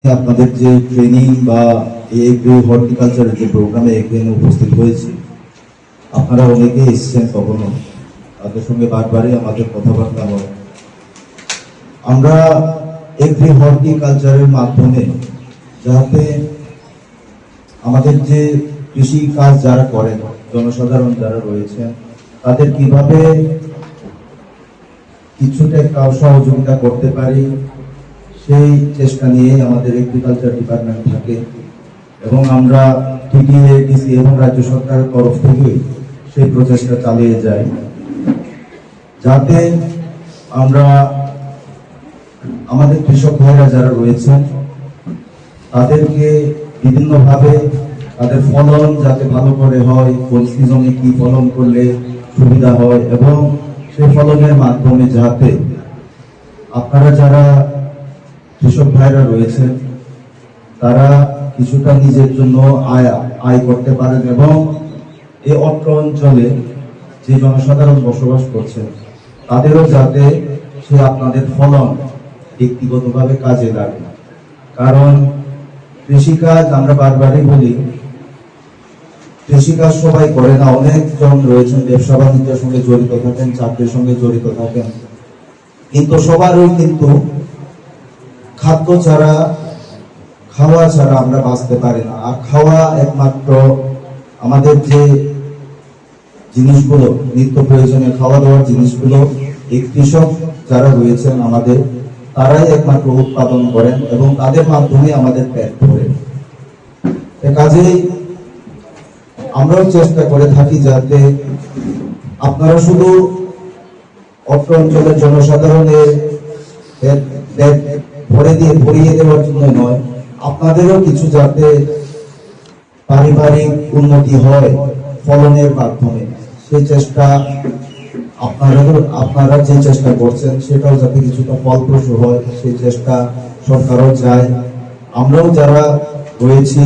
আপনাদের যে ট্রেনিং বা এগ্রি হর্টিকালচারের যে প্রোগ্রামে এখানে উপস্থিত হয়েছি, আপনারা অনেকে এসেছেন, কখনো তাদের সঙ্গে বারবারই আমাদের কথাবার্তা হয়। আমরা এগ্রি হর্টিকালচারের মাধ্যমে যাতে আমাদের যে কৃষি কাজ যারা করেন, জনসাধারণ যারা রয়েছেন, তাদের কিভাবে কিছুটা সহযোগিতা করতে পারি, সেই চেষ্টা নিয়ে আমাদের এগ্রিকালচার ডিপার্টমেন্ট থাকে এবং আমরা টিটিএ, ডিসি এবং রাজ্য সরকারের তরফ থেকে সেই প্রচেষ্টা চালিয়ে যাই, যাতে আমরা আমাদের কৃষক ভাইরা যারা রয়েছেন তাদেরকে বিভিন্নভাবে তাদের ফলন যাতে ভালো করে হয়, কোন সিজনে কি ফলন করলে সুবিধা হয়, এবং সেই ফলনের মাধ্যমে যাতে আপনারা যারা কৃষক ভাইরা রয়েছেন তারা কিছুটা নিজের জন্য আয় করতে পারেন এবং এই অত্র অঞ্চলে যে জনসাধারণ বসবাস করছেন তাদেরও যাতে সে আপনাদের ফলন ব্যক্তিগতভাবে কাজে লাগে। কারণ কৃষিকাজ, আমরা বারবারই বলি, কৃষিকাজ সবাই করে না, অনেকজন রয়েছেন ব্যবসা বাণিজ্যের সঙ্গে জড়িত থাকেন, চাকরির সঙ্গে জড়িত থাকেন, কিন্তু সবারই কিন্তু খাদ্য ছাড়া, খাওয়া ছাড়া আমরা বাঁচতে পারি না। আর খাওয়া একমাত্র আমাদের যে জিনিসগুলো নিত্য প্রয়োজনীয় খাওয়া দাওয়ার জিনিসগুলো এই কৃষক যারা রয়েছেন আমাদের, তারাই একমাত্র উৎপাদন করেন এবং তাদের মাধ্যমে আমাদের পেট ভরে। কাজেই আমরাও চেষ্টা করে থাকি যাতে আপনারা শুধু অত্র অঞ্চলের জনসাধারণের ভরিয়ে দেওয়ার জন্য নয়, আপনাদেরও কিছু যাতে পারিবারিক উন্নতি হয় ফলনের মাধ্যমে, সেই চেষ্টা আপনারা যে চেষ্টা করছেন সেটাও যাতে কিছুটা ফলপ্রসূ হয়, সেই চেষ্টা সরকারও চায়। আমরাও যারা রয়েছি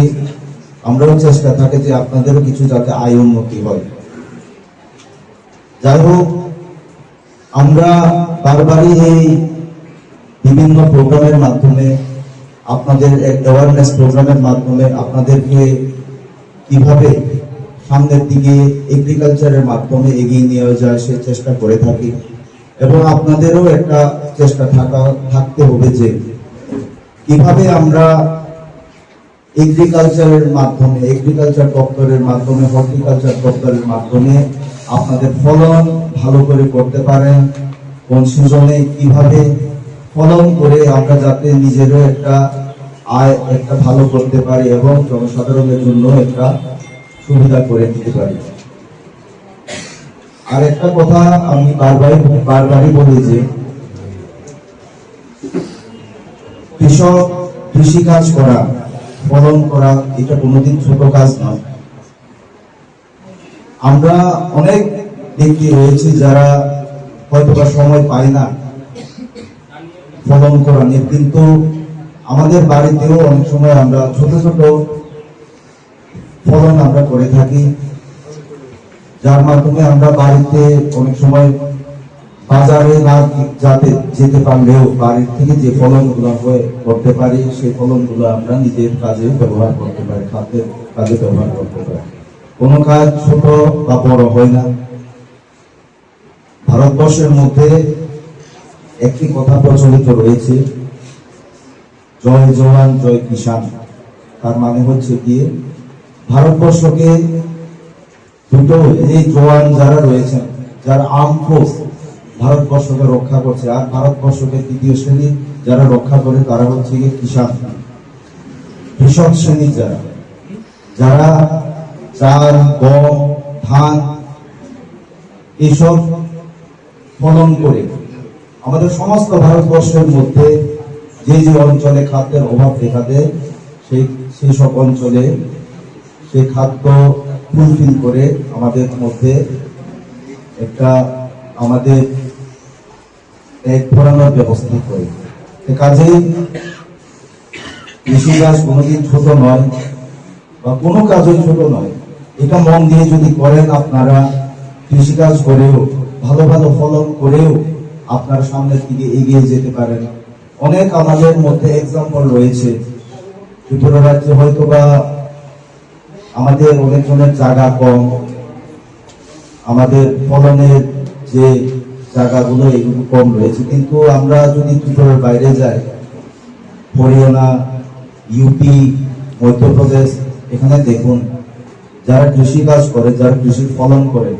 আমরাও চেষ্টা থাকে যে আপনাদেরও কিছু যাতে আয় উন্নতি হয়। যাই হোক, আমরা বারবারই এই বিভিন্ন প্রোগ্রামের মাধ্যমে, আপনাদের অ্যাওয়ারনেস প্রোগ্রামের মাধ্যমে আপনাদেরকে কিভাবে সামনের দিকে এগ্রিকালচারের মাধ্যমে এগিয়ে নিয়ে যায় সেই চেষ্টা করে থাকি এবং আপনাদেরও একটা চেষ্টা থাকতে হবে যে কিভাবে আমরা এগ্রিকালচারের মাধ্যমে, এগ্রিকালচার দপ্তরের মাধ্যমে, হর্টিকালচার দপ্তরের মাধ্যমে আপনাদের ফলন ভালো করে করতে পারেন, কোন সিজনে কিভাবে ফলন করে আমরা যাতে নিজেরও একটা আয় একটা ভালো করতে পারি এবং জনসাধারণের জন্য একটা সুবিধা করে দিতে পারি। আর একটা কথা আমি বারবারই বলি যে কৃষিকাজ করা, ফলন করা এটা কোনোদিন ছোট কাজ নয়। আমরা অনেক ব্যক্তি রয়েছে যারা হয়তোবা সময় পায় না ফলন করানোর, কিন্তু আমাদের বাড়িতেও অনেক সময় আমরা ছোট ছোট ফলন আমরা করে থাকি, যার মাধ্যমে আমরা বাড়িতে অনেক সময় বাজারে না যেতে পারলেও বাড়ির থেকে যে ফলনগুলো করতে পারি সেই ফলনগুলো আমরা নিজের কাজে ব্যবহার করতে পারি, খাদ্যের কাজে ব্যবহার করতে পারি। কোনো কাজ ছোট বা বড় হয় না। ভারতবর্ষের মধ্যে একটি কথা প্রচলিত রয়েছে, জয় জওয়ান জয় কিষান। তার মানে হচ্ছে গিয়ে ভারতবর্ষকে দুটো, এই জওয়ান যারা রয়েছেন, যারা আর্ম ফোর্স ভারতবর্ষকে রক্ষা করছে, আর ভারতবর্ষকে তৃতীয় শ্রেণী যারা রক্ষা করে তারা হচ্ছে গিয়ে কিষান, কৃষক শ্রেণী, যারা চাল, গম, ধান এইসব ফলন করে আমাদের সমস্ত ভারতবর্ষের মধ্যে যে যে অঞ্চলে খাদ্যের অভাব দেখা দেয় সেই সব অঞ্চলে সেই খাদ্য ফুলফিল করে আমাদের মধ্যে একটা আমাদের এক ধরনের ব্যবস্থা করে। কাজেই কৃষিকাজ কোনোদিন ছোট নয় বা কোনো কাজই ছোট নয়। এটা মন দিয়ে যদি করেন, আপনারা কৃষিকাজ করেও ভালো ভালো ফলন করেও আপনারা সামনের দিকে এগিয়ে যেতে পারেন। অনেক আমাদের মধ্যে এক্সাম্পল রয়েছে ত্রিপুরা রাজ্যে হয়তো বা আমাদের অনেকজনের জায়গা কম, আমাদের ফলনের যে জায়গাগুলো এগুলো কম রয়েছে, কিন্তু আমরা যদি ত্রিপুরার বাইরে যাই, হরিয়ানা, ইউপি, মধ্যপ্রদেশ, এখানে দেখুন যারা কৃষি কাজ করে, যারা কৃষির ফলন করে,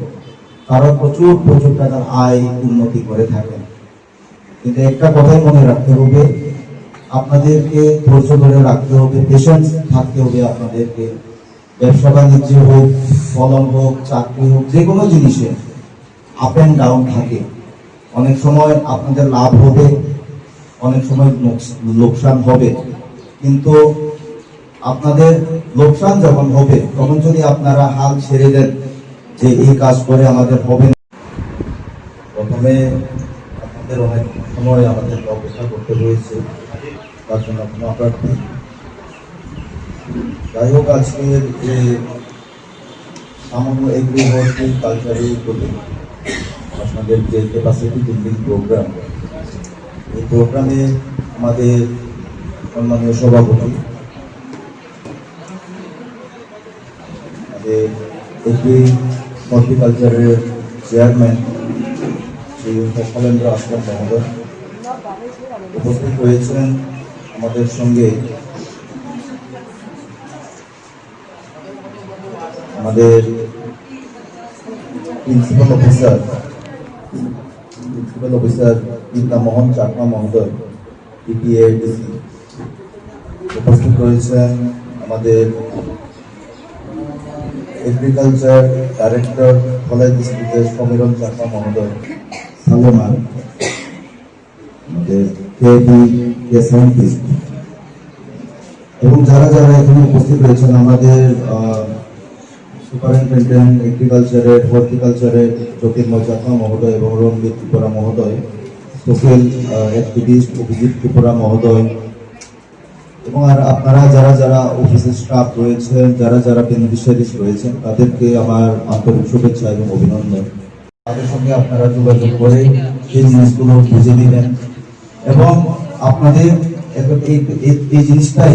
তারা প্রচুর প্রচুর টাকার আয় উন্নতি করে থাকেন। কিন্তু একটা কথাই মনে রাখতে হবে, আপনাদেরকে ধৈর্য ধরে রাখতে হবে, পেশেন্স থাকতে হবে আপনাদেরকে। ব্যবসা বাণিজ্য হোক, ফলন হোক, চাকরি হোক, যে কোনো জিনিসে আপ অ্যান্ড ডাউন থাকে। অনেক সময় আপনাদের লাভ হবে, অনেক সময় লোকসান হবে, কিন্তু আপনাদের লোকসান যখন হবে তখন যদি আপনারা হাল ছেড়ে দেন যে এই কাজ করে আমাদের হবে না, প্রথমে আপনাদের অনেক সময় আমাদের অপেক্ষা করতে হয়েছে, তার জন্য ক্ষমা প্রার্থী। যাই হোক, আজকের যে সামান্য এগ্রিকালচার কালচারের উপরে আপনাদের যে ক্যাপাসিটি বিল্ডিং প্রোগ্রাম, এই প্রোগ্রামে আমাদের সম্মানীয় সভাপতি, আমাদের এগ্রি হর্টিকালচারের চেয়ারম্যান শ্রী সফলেন্দ্র আসলাম মহোদয় উপস্থিত হয়েছেন। আমাদের সঙ্গে আমাদের প্রিন্সিপাল অফিসার বিদ্যা মোহন চাকমা মহোদয়, পিপিএডিসি উপস্থিত রয়েছেন। আমাদের এগ্রিকালচার ডাইরেক্টর কলেজ ডিস্ট্রিক্টের সমীরণ চাকমা মহোদয়, সালেমান, আমাদের সায়েন্টিস্ট, এবং যারা যারা এখানে উপস্থিত রয়েছেন, আমাদের সুপারিনটেন্ডেন্ট এগ্রিকালচারের হর্টিকালচারের জ্যোতির্ময় চাকমা মহোদয় এবং রণবীর ত্রিপুরা মহোদয়, সোশ্যাল অ্যাক্টিভিস্ট অভিজিৎ ত্রিপুরা মহোদয়, এবং আর আপনারা যারা যারা অফিসের স্টাফ রয়েছেন, যারা যারা বেনিফিশিয়ারিজ রয়েছেন, তাদেরকে আমার আন্তরিক শুভেচ্ছা এবং অভিনন্দন। তাদের সঙ্গে আপনারা যোগাযোগ করে এই জিনিসগুলো বুঝে দিবেন এবং আপনাদের এই জিনিসটাই